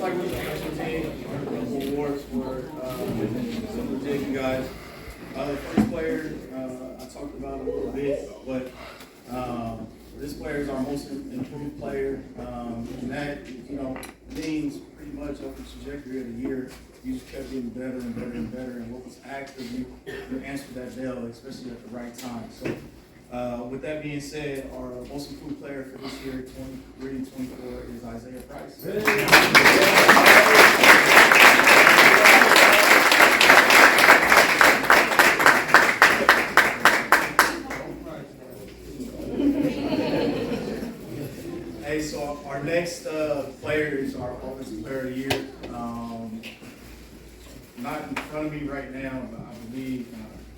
Like we team, a couple awards for some legit guys. The first player I talked about a little bit, but this player is our most improved player, and that means pretty much over the trajectory of the year, you just kept getting better and better and better. And what was asked of you, you answered that bell, especially at the right time. So. With that being said, our most improved player for this year, 23 and 24, is Isaiah Price. Hey, so our next player is our offensive player of the year. Not in front of me right now, but I believe, I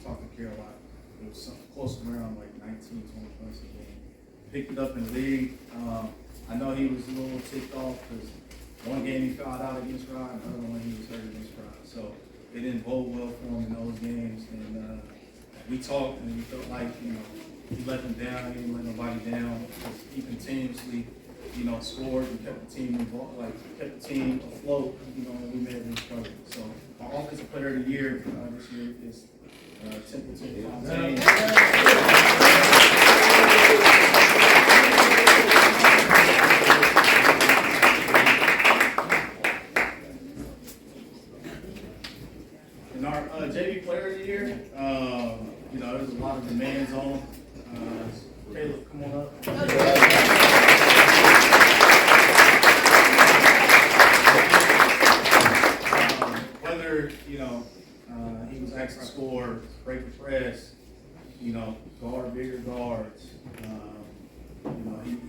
talked to Carol a lot. It was something close around like 19, 20 points a game. Picked it up in the league. I know he was a little ticked off because one game he fouled out against Rod, another one he was hurt against Rod. So it didn't bode well for him in those games. And we talked and we felt like, he let them down. He didn't let nobody down. He continuously, scored and kept the team involved, kept the team afloat, when we made them struggle. So our offensive player of the year this year is Templeton Fontaine. And our JV player of the year, there's a lot of demands on him. Caleb, come on up. Whether, he was asked to score, break the press, guard bigger guards.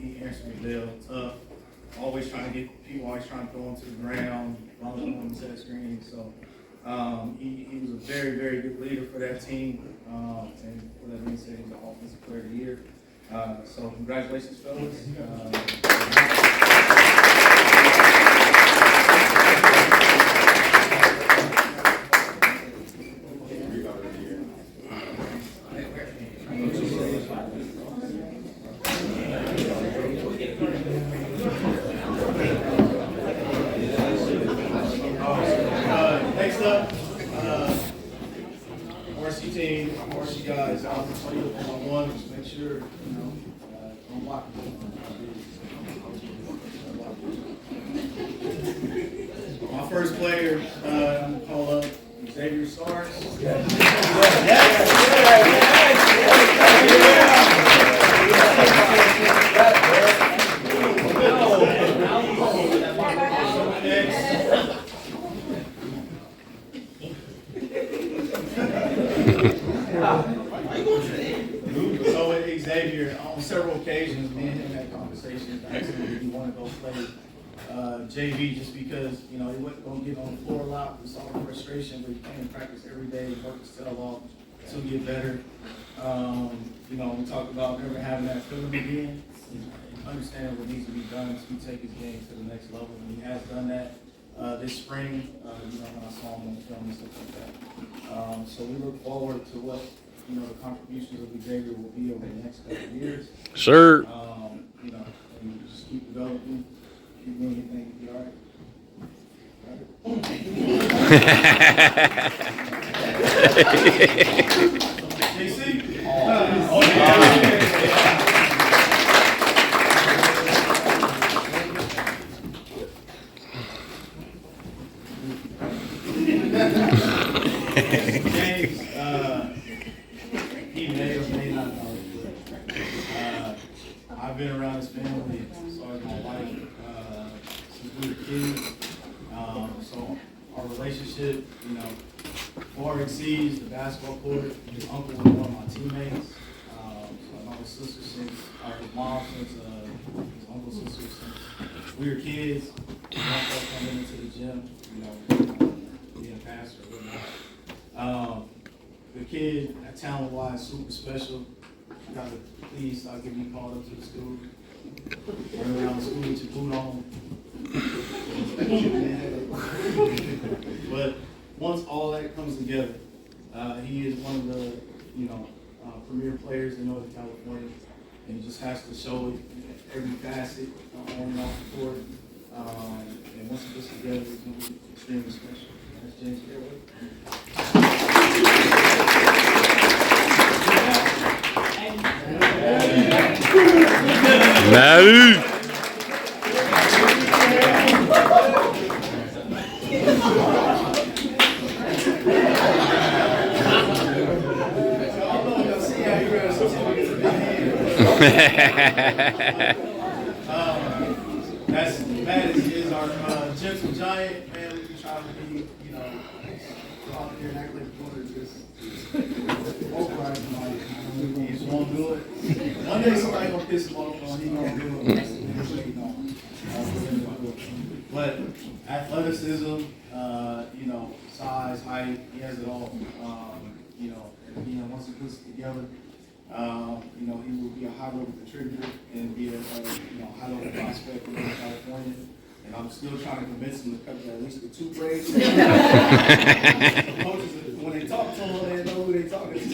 He answered the bell tough. Always trying to get people, always trying to throw him to the ground, running on the set screen. So he was a very, very good leader for that team. And for that being said, he's the offensive player of the year. So congratulations, fellas. Next up, varsity team, varsity guys. I'll tell you one, just make sure, don't block it. My first player, I'm going to call up Xavier Stars. So with Xavier, on several occasions, me and him had conversations. I asked him if he wanted to go play JV just because, he wasn't going to get on the floor a lot. We saw the frustration, but he came in practice every day, worked his tail off to get better. We talked about never having that feeling again. Understand what needs to be done to take his game to the next level, and he has done that this spring. When I saw him on film and stuff like that. So we look forward to what the contributions of Xavier will be over the next couple of years. Sure. And just keep developing, keep doing your thing, be all right. JC? James, he may or may not know. I've been around his family, so has my wife, since we were kids. So our relationship, far exceeds the basketball court. His uncle was one of my teammates. So I know his sister since, his mom since, his uncle's sister since we were kids. My uncle coming into the gym, being a pastor or whatnot. The kid, talent-wise, super special. You gotta please stop getting me called up to the school. Run around the school with your boot on. But once all that comes together, he is one of the, premier players in Northern California, and he just has to show it in every facet on and off the court. And once he gets together, it's going to be extremely special. That's James Fairway. Maddie. That's Matt is our gentle giant, man. We try to be, you know, out here and act like we're just overriding like he just won't do it. One day somebody gonna piss him off and he gonna do it. That's you know. But athleticism, you know, size, height, he has it all. You know, and you know, once he puts it together. You know, he will be a high-level contributor and be a you know, high-level prospect in California. And I'm still trying to convince him to cut at least the 2 braids. Coaches, when they talk to him, they know who they're talking to.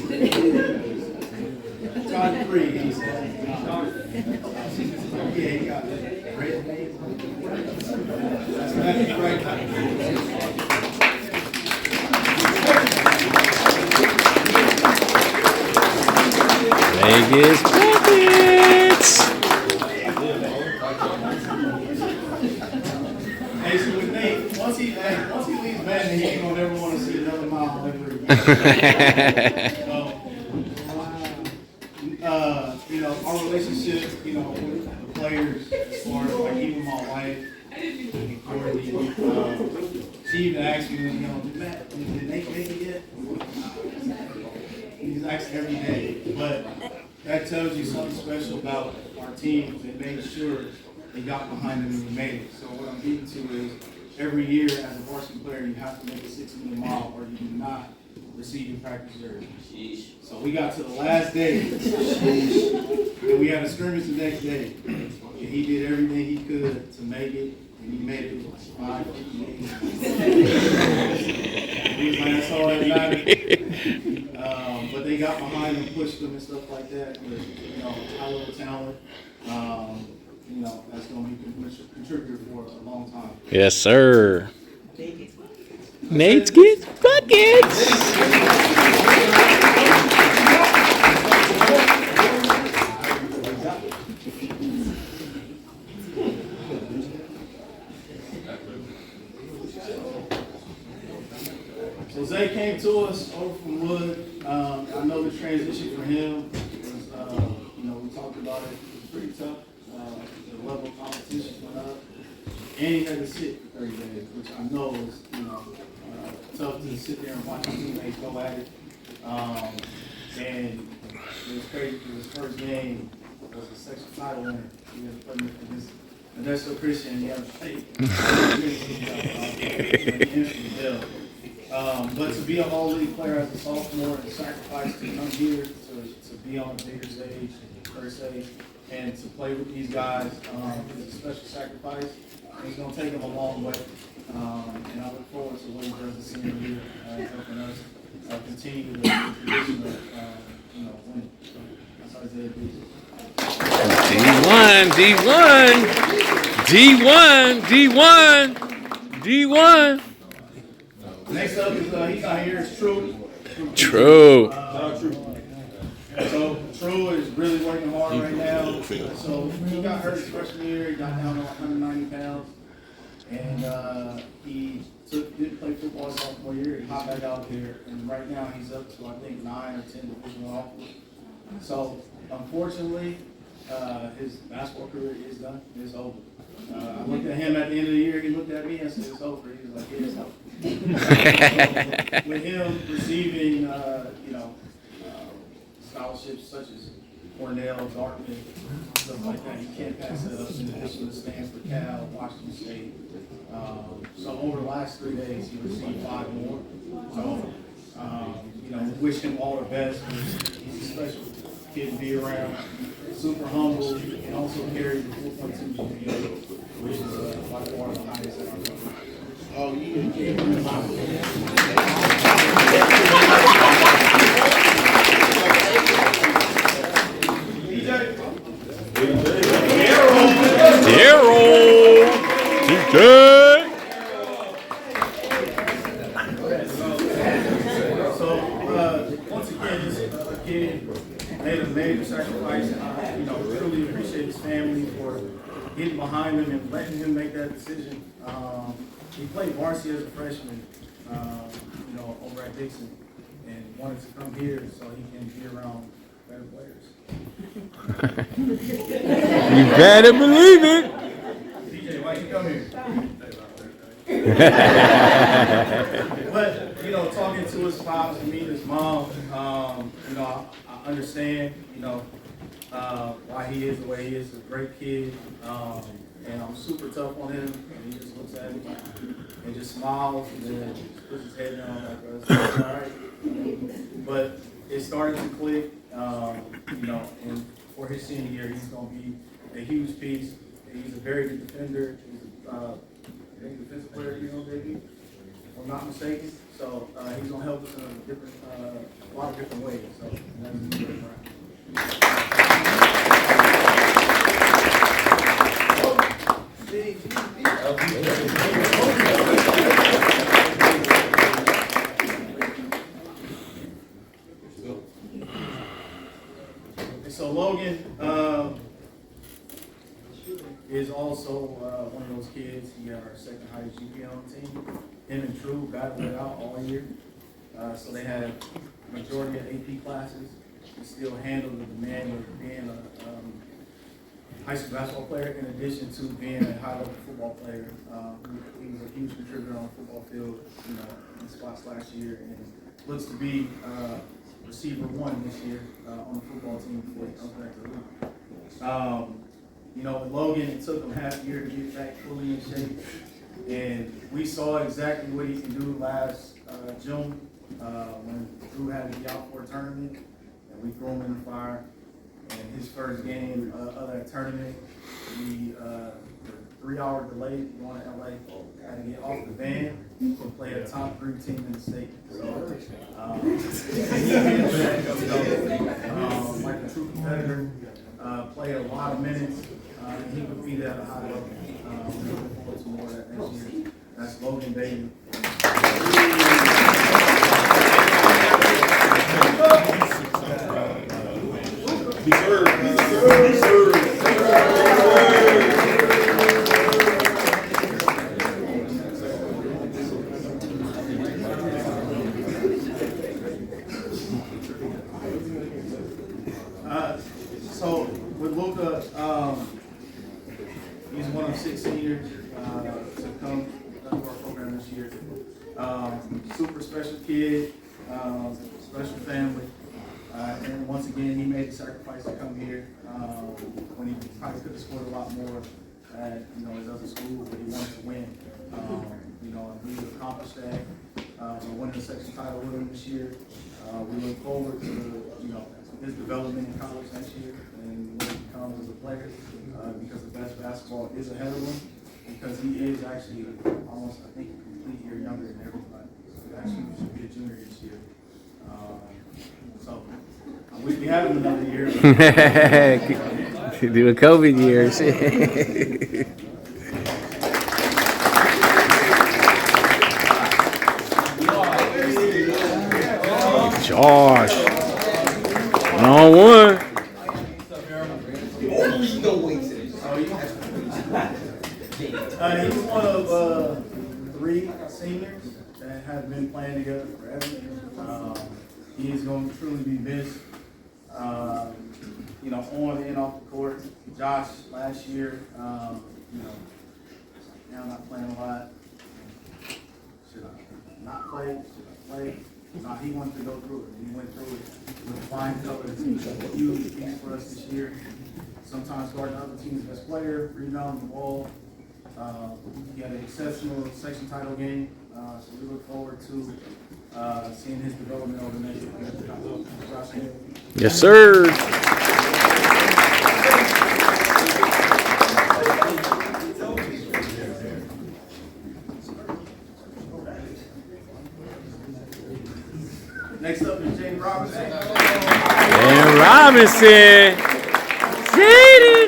Try 3, he said. Yeah, he got it. Great. That's right. Vegas Buckets! Hey, so with Nate, once he leaves Vanden, he ain't gonna ever want to see another mile ever again. You know, our relationship, you know, with the players, as far as like even my wife, and Courtney, she even asked me, you know, Matt, did Nate make it yet? He's asked every day, but that tells you something special about our team. They made sure they got behind him and we made it. So what I'm getting to is every year as a varsity player, you have to make a 60-minute mile or you do not receive your practice jersey. So we got to the last day, and we had a scrimmage the next day. And he did everything he could to make it, and he made it with 5:58. He was like, that's all that mattered. But they got behind him, pushed him and stuff like that. But, you know, high-level talent, you know, that's going to be a contributor for a long time. Yes, sir. Nate's gets buckets. So Zay came to us over from Wood. I know the transition for him was, you know, we talked about it. It was pretty tough. The level of competition went up, and he had to sit for 30 days, which I know is, you know, tough to sit there and watch your teammates go at it. And it was crazy because his first game was a section title winner. He had to play against Modesto Christian in the other state. But to be an all-league player as a sophomore and sacrifice to come here to be on a bigger stage, per se, and to play with these guys is a special sacrifice. It's going to take him a long way. And I look forward to what he does this senior year, helping us continue the tradition of, you know, winning. So that's Isaiah Beasley. D1. Next up is, he's not here, is True. True. So True is really working hard right now. So he got hurt his freshman year, he got down to 190 pounds. And he didn't play football his sophomore year, he hopped back out there. And right now he's up to, I think, 9 or 10 divisional offers. So unfortunately, his basketball career is done, it's over. I looked at him at the end of the year, he looked at me and said, it's over. He was like, yeah, it's over. With him receiving, you know, scholarships such as Cornell, Dartmouth, stuff like that, you can't pass that up. In addition to Stanford, Cal, Washington State. So over the last 3 days, he received 5 more. So, you know, we wish him all the best. He's a special kid to be around. Super humble, and also carried the 4.2 GPA, which is by far the highest in our country. Oh, Daryl. behind him and letting him make that decision. He played varsity as a freshman, over at Dixon, and wanted to come here so he can be around better players. You better believe it. DJ, why you come here? But, talking to his pops and meeting his mom, I understand, why he is the way he is. He's a great kid, and I'm super tough on him, and he just looks at me and just smiles and then just puts his head down like, it's all right. But it started to click, and for his senior year, he's going to be a huge piece. He's a very good defender. He's a defensive player, JB, if I'm not mistaken. So he's going to help us in a lot of different ways. So that's good. So Logan is also one of those kids. He got our second highest GPA on the team. Him and True battled it out all year. So they had a majority of AP classes. He still handled the demand of being a high school basketball player in addition to being a high-level football player. He was a huge contributor on the football field, in spots last year, and looks to be receiver one this year on the football team before he comes back to the league. With Logan, it took him half a year to get back fully in shape, and we saw exactly what he can do last June when Drew had to be out for a tournament, and we threw him in the fire. And his first game of that tournament, we 3-hour delay going to LA, had to get off the van to play a top 3 team in the state. So, like a true competitor, played a lot of minutes, and he competed at a high level. We're looking forward to more of that next year. That's Logan, baby. So with Luca, he's one of 6 seniors to come to our program this year. Super special kid, special family. And once again, he made the sacrifice to come here when he probably could have scored a lot more at his other school, but he wanted to win. And we accomplished that. We're winning the section title with him this year. We look forward to his development in college next year and what he becomes as a player. Because the best basketball is ahead of him. Because he is actually almost, I think, a complete year younger than everybody. So he actually should be a junior this year. So I wish we had him another year. Doing COVID years. Josh. 1-on-1. He's one of 3 seniors that have been playing together forever. He is going to truly be missed, on and off the court. Josh last year, now not playing a lot. Should I not play? Should I play? No, he wanted to go through it. He went through it with flying colors. He's a huge piece for us this year. Sometimes guarding other team's best player, rebounding the ball. He had an exceptional section title game, so we look forward to seeing his development over the next year. Yes, sir. Next up is Jaden Robinson. And Robinson. Jaden.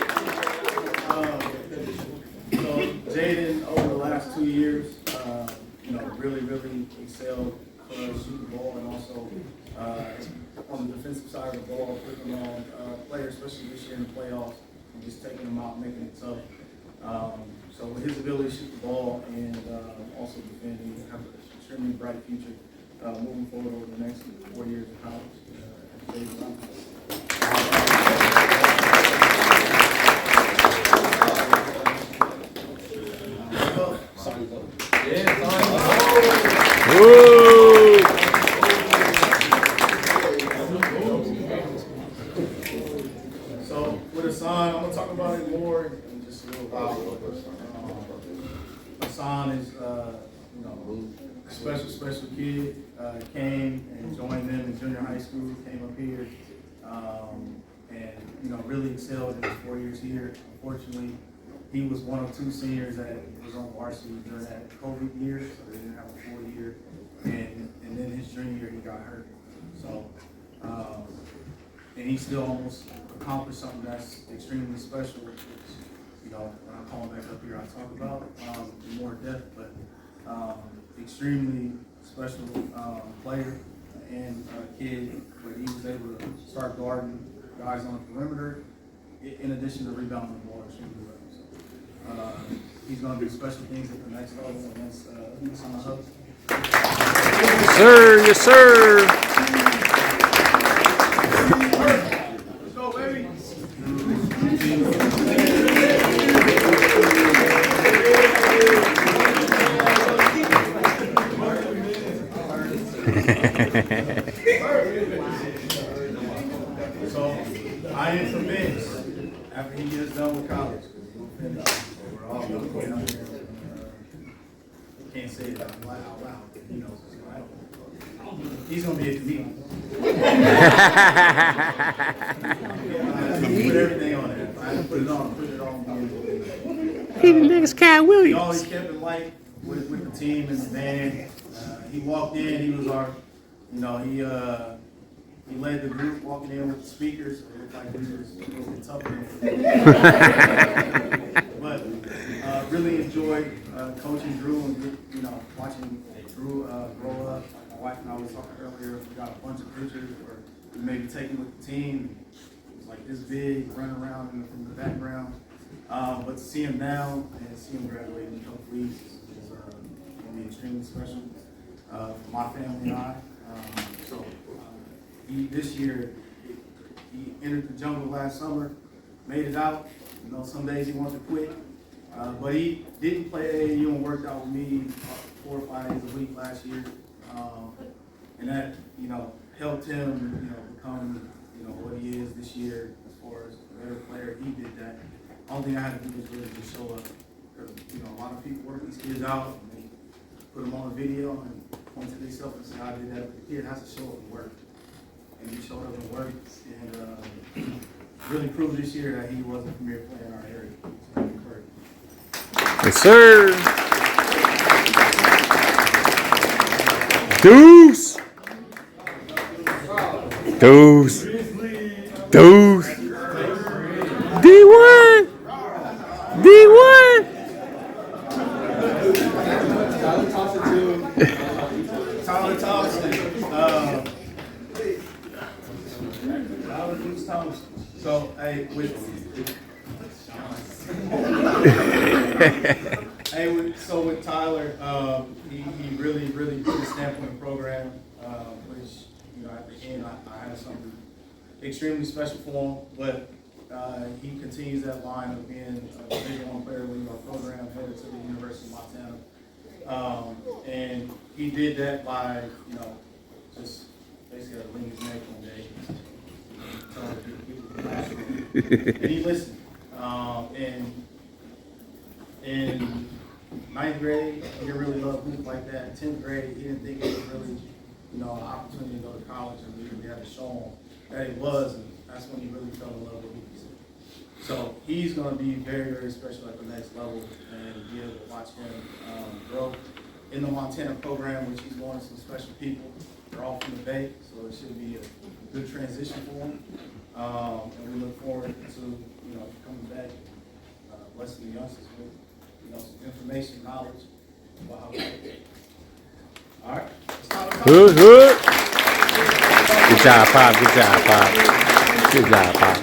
So Jaden, over the last 2 years, really excelled for us shooting the ball and also on the defensive side of the ball, putting on players, especially this year in the playoffs, and just taking them out, making it tough. So with his ability to shoot the ball and also defend, he has an extremely bright future moving forward over the next 4 years of college. At Vanden Vikings. Woo! So with Hassan, I'm gonna talk about it more in just a little while. Hassan is, a special kid. Came and joined them in junior high school. Came up here, and really excelled in his 4 years here. Unfortunately, he was one of 2 seniors that was on varsity during that COVID year, so they didn't have a full year. And then his junior year, he got hurt. So, and he still almost accomplished something that's extremely special, which, when I call him back up here, I talk about in more depth, but extremely special player and kid, where he was able to start guarding guys on the perimeter, in addition to rebounding the ball extremely well. So, he's going to do special things at the next level, and that's on the hook. Sir, yes, sir. Let's go, baby. So I am convinced after he gets done with college, we're all going to go down there. Can't say it out loud. He knows it's right. He's going to be a comedian. Put everything on there. I had to put it on. He the nigga's Cat He Williams. always kept it light with the team and the band. He walked in. He was our, he led the group walking in with the speakers. It looked like we was a little bit tougher. But really enjoyed coaching Drew and watching Drew grow up. My wife and I was talking earlier. We got a bunch of pictures where we maybe taken with the team. It was like this big, running around from the background. But to see him now and see him graduate in a couple weeks is going to be extremely special for my family and I. This year, he entered the jungle last summer, made it out. Some days he wanted to quit, but he didn't play AAU and worked out with me 4 or 5 days a week last year, and that helped him become what he is this year as far as a better player. He did that. Only thing I had to do was really just show up, because a lot of people work these kids out and they put them on a video and point to themselves and say, I did that. But the kid has to show up and work. And he showed up and worked, and really proved this year that he was a premier player in our area. Yes, sir. Deuce. Deuce. Deuce. D1. D1. Tyler Thompson. So, hey, with Tyler, he really put a stamp on the program, which, at the end, I had something extremely special for him, but he continues that line of being a Division I player leading our program, headed to the University of Montana. And he did that by, just basically had to lean his neck one day. And he listened. In 9th grade, he didn't really love music like that. In 10th grade, he didn't think it was really, an opportunity to go to college, and we really had to show him that it was, and that's when he really fell in love with music. So he's going to be very, very special at the next level, and be able to watch him grow in the Montana program, which he's going to some special people. They're all from the Bay, so it should be a good transition for him. And we look forward to, coming back, blessing the youngsters with, some information, knowledge about how we do it. All right. Good, good. Good job, Pop. Good job, Pop. Good job, Pop.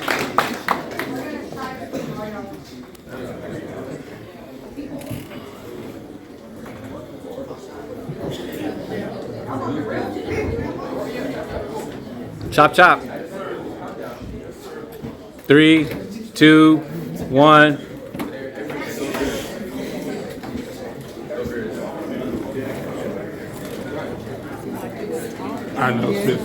Chop, chop. 3, 2, 1. I know, sis.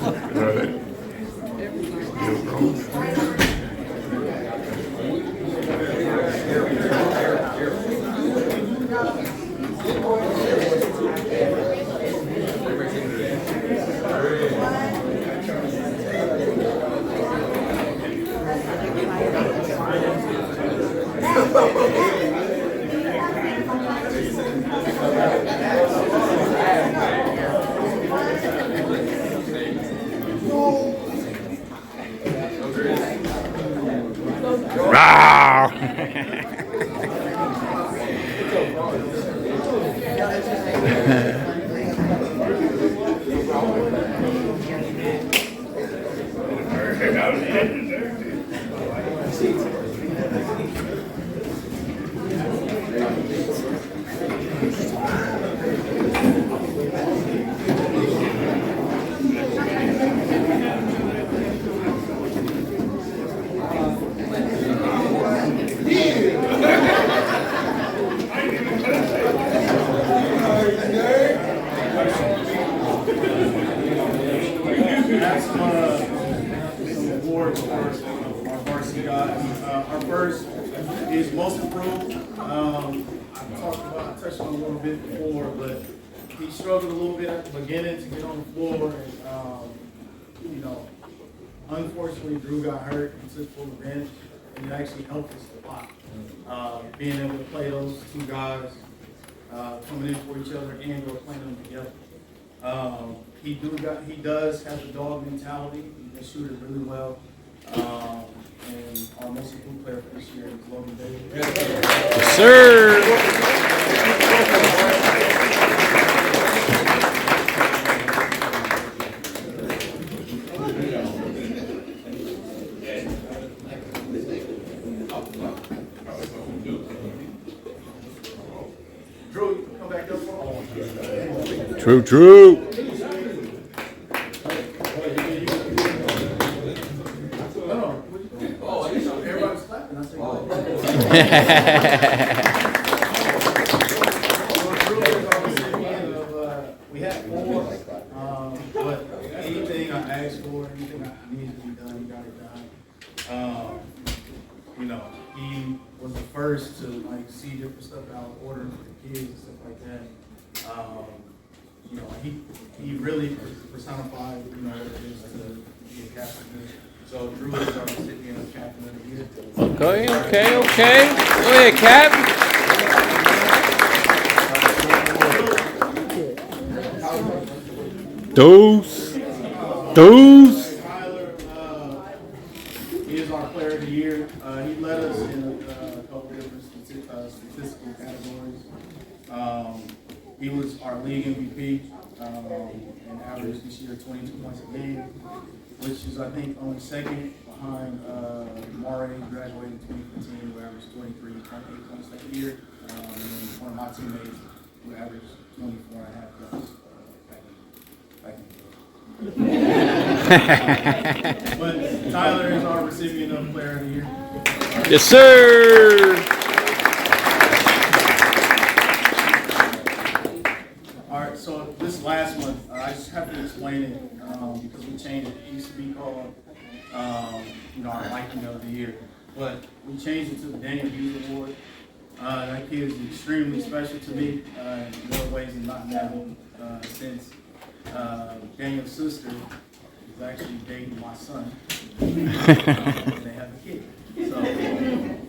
Right. That's some awards for our varsity guys. Our first is most improved. I touched on it a little bit before, but he struggled a little bit at the beginning to get on the floor, and unfortunately, Drew got hurt and took full advantage, and it actually helped us a lot. Being able to play those two guys coming in for each other, and we're playing them together. He does have the dog mentality. He can shoot it really well. And our most improved player for this year is Logan Davis. Yes, sir. Drew, come back up for me. True. Everybody's clapping. I we had 4, but anything I asked for, anything I needed to be done, he got it done. He was the first to see different stuff out of order for the kids and stuff like that. He really personified what it is to be a captain. So Drew is our recipient of Captain of the Year. Okay. Go ahead, Cap. Deuce. Tyler is our Player of the Year. He led us in a couple different statistical categories. He was our league MVP and averaged this year 22 points a game, which is, I think, only second behind Mare, who graduated in 2015, who averaged 23.8 points that year. And then one of my teammates who averaged 24.5 points back in. But Tyler is our recipient of Player of the Year. Yes, sir. All right, so this last one, I just have to explain it because we changed it. It used to be called, our Liking of the Year, but we changed it to the Daniel Hughes Award. That kid is extremely special to me in more ways than not now, since Daniel's sister is actually dating my son. And they have a kid. So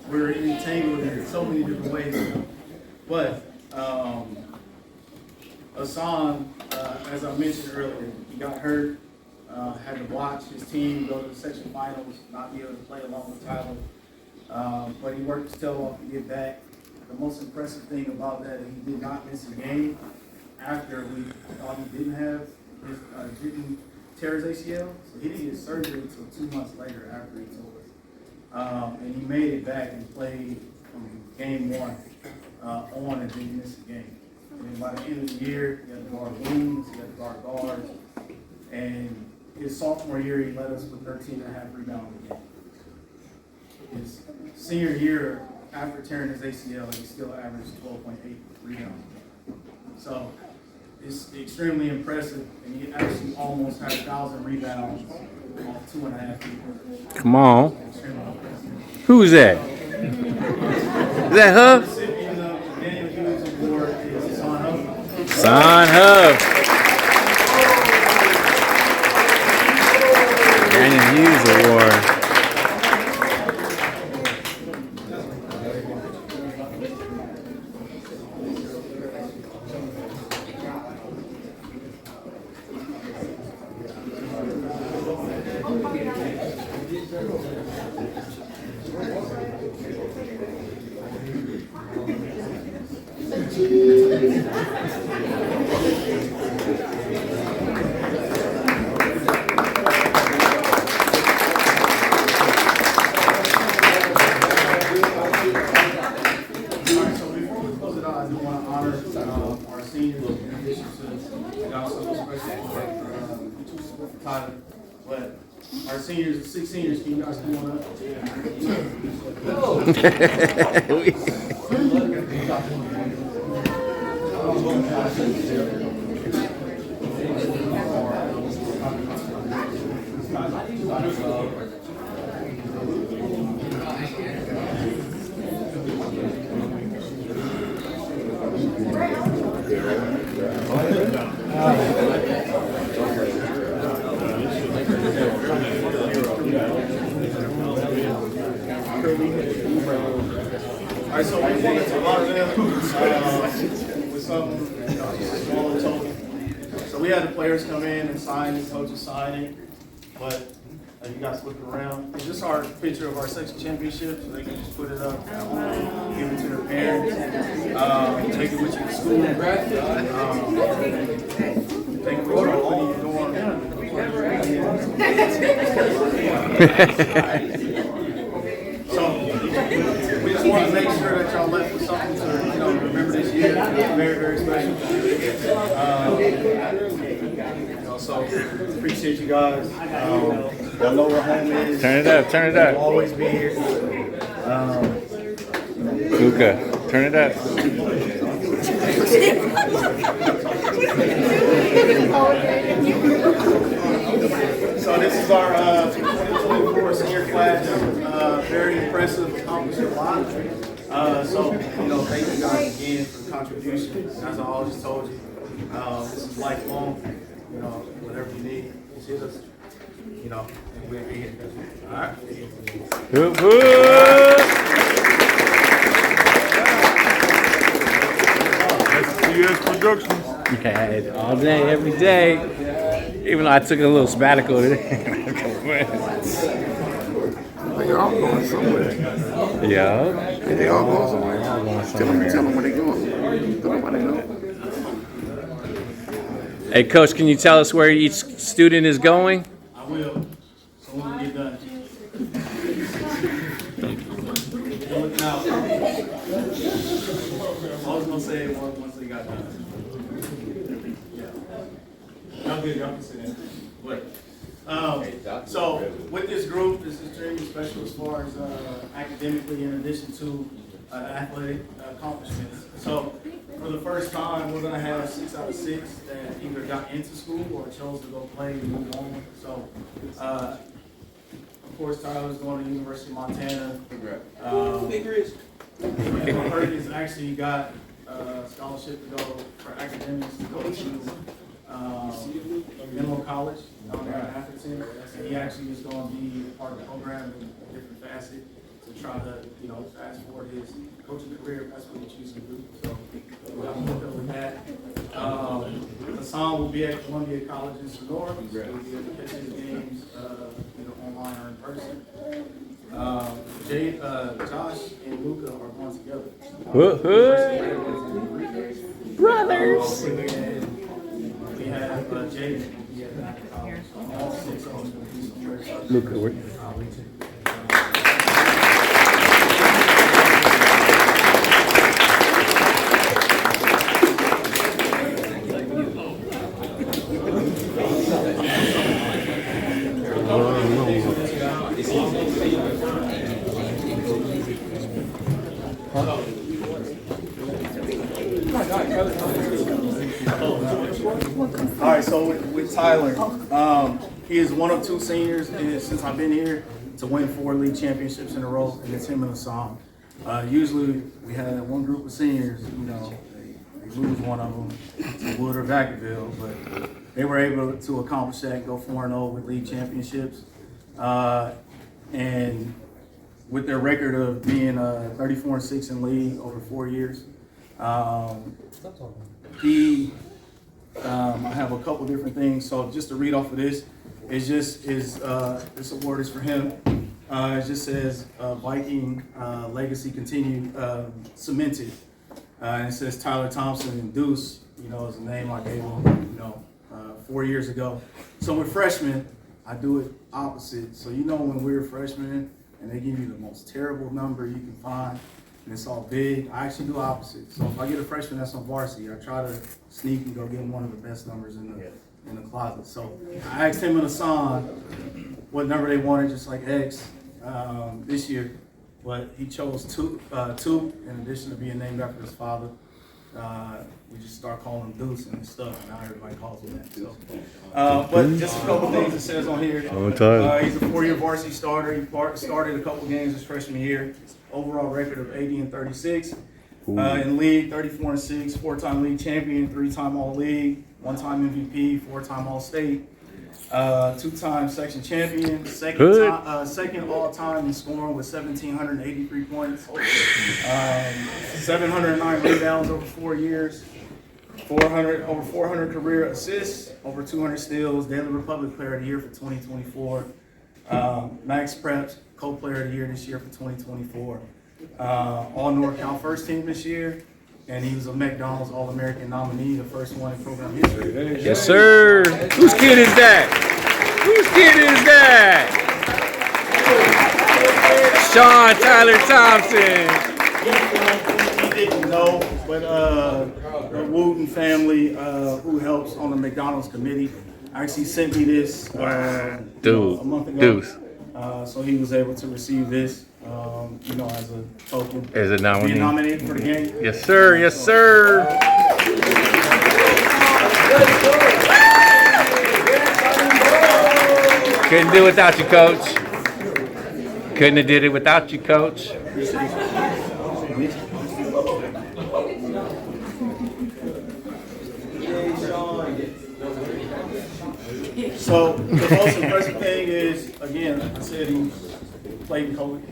we're entangled in so many different ways. But Hassan, as I mentioned earlier, he got hurt, had to watch his team go to the section finals, not be able to play along with Tyler. But he worked his tail off to get back. The most impressive thing about that is he did not miss a game after we thought he didn't tear his ACL. So he didn't get surgery until 2 months later after he tore it. And he made it back and played from game 1 on and didn't miss a game. And by the end of the year, he had to guard wings, he had to guard guards. And his sophomore year, he led us with 13.5 rebounds a game. His senior year, after tearing his ACL, he still averaged 12.8 rebounds. So it's extremely impressive, and he actually almost had 1,000 rebounds on 2.5 years. Come on. Extremely impressive. Who's that? Is that The Hub? recipient of the Daniel Hughes Award is Son Hub. Son Hub. Daniel Hughes Award. But our seniors, the 6 seniors, can you guys come on up? All right, so we wanted to honor them with something, small and token. So we had the players come in and sign, the coaches signing, but you guys look around. It's just our picture of our section championship, so they can just put it up, give it to their parents, take it with you to school, take it with you home, you So we just want to make sure that y'all left with something to remember this year. It's very, very special. So appreciate you guys. Y'all know where home is. Turn it up, turn it up. We'll always be here. Luca, turn it up. So this is our 2024 senior class. Very impressive, accomplished a lot. So thank you guys again for the contribution. As I always told you, this is lifelong. Whatever you need, just hit us. And we'll be here. All right. Whoop, whoop. STS Productions. Yeah, all day, every day. Even though I took a little sabbatical today. They all going somewhere. Yeah. They all going somewhere. Tell them where they going. Don't nobody know. Hey, Coach, can you tell us where each student is going? I will. So when we get done. Look out. I was gonna say it once they got done. Yeah. Y'all good, y'all can sit in. But, so with this group, this is extremely special as far as academically, in addition to athletic accomplishments. So for the first time, we're gonna have 6 out of 6 that either got into school or chose to go play and move on. So, of course, Tyler's going to the University of Montana. Hurricanes actually got a scholarship to go for academics to go to Menlo College down there in Atherton, and he actually is going to be part of the program in a different facet to try to, fast forward his coaching career if that's what he chooses to do. So we'll have to look over that. Hassan will be at Columbia College in Sonora. So we'll be able to catch his games, online or in person. Josh and Luca are going together. Brothers. We have Jaden. All 6 of them will be somewhere. Luca, where? All right, so with Tyler, he is one of 2 seniors since I've been here to win 4 league championships in a row, and it's him and Hassan. Usually we had one group of seniors, you know, they lose one of them to Wood or Vacaville, but they were able to accomplish that, go 4-0 with league championships. And with their record of being 34-6 in league over 4 years, I have a couple different things. So just to read off of this, this award is for him. It just says Viking legacy continued cemented. And it says Tyler Thompson and Deuce, you know, is a name I gave him, you know, 4 years ago. So with freshmen, I do it opposite. So you know when we were freshmen and they give you the most terrible number you can find, and it's all big, I actually do opposite. So if I get a freshman that's on varsity, I try to sneak and go get him one of the best numbers in the closet. So I asked him and Hassan what number they wanted, just like X, this year. But he chose two, in addition to being named after his father. We just start calling him Deuce and stuff, and now everybody calls him that. So, but just a couple things it says on here. He's a 4-year varsity starter. He started a couple games his freshman year. Overall record of 80-36. In league, 34-6. 4-time league champion, 3-time All-League, 1-time MVP, 4-time All-State. 2-time section champion, second all-time in scoring with 1,783 points, 709 rebounds over 4 years, over 400 career assists, over 200 steals, Daily Republic Player of the Year for 2024, Max Preps Co-Player of the Year this year for 2024, All NorCal First Team this year. And he was a McDonald's All-American nominee, the first one in program history. Yes, sir. Whose kid is that? Whose kid is that? Sean Tyler Thompson. He didn't know, but the Wooten family, who helps on the McDonald's committee, actually sent me this a month ago. Deuce. So he was able to receive this. You know, as a token. As a nominee. Being nominated for the game. Yes, sir. Yes, sir. Couldn't do it without you, Coach. Couldn't have did it without you, Coach. So the most impressive thing is, again, I said he played in COVID.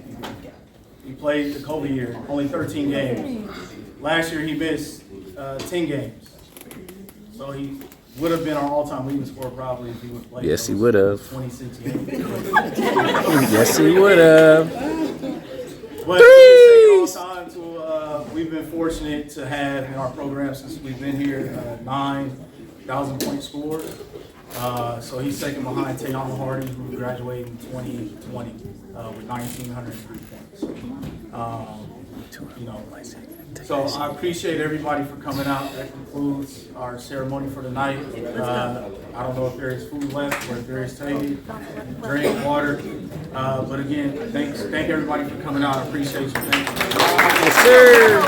He played the COVID year, only 13 games. Last year he missed 10 games. So he would have been our all-time leading scorer probably if he would have played. Yes, he would have. 26 games. Yes, he would have. But it's taken all time to, we've been fortunate to have in our program since we've been here 9,000-point scorers. So he's second behind Tayama Hardy, who graduated in 2020 with 1,903 points. You know, so I appreciate everybody for coming out. That concludes our ceremony for the night. I don't know if there is food left or if there is takeaway, drink, water. But again, thank everybody for coming out. I appreciate you. Thank you. Yes, sir.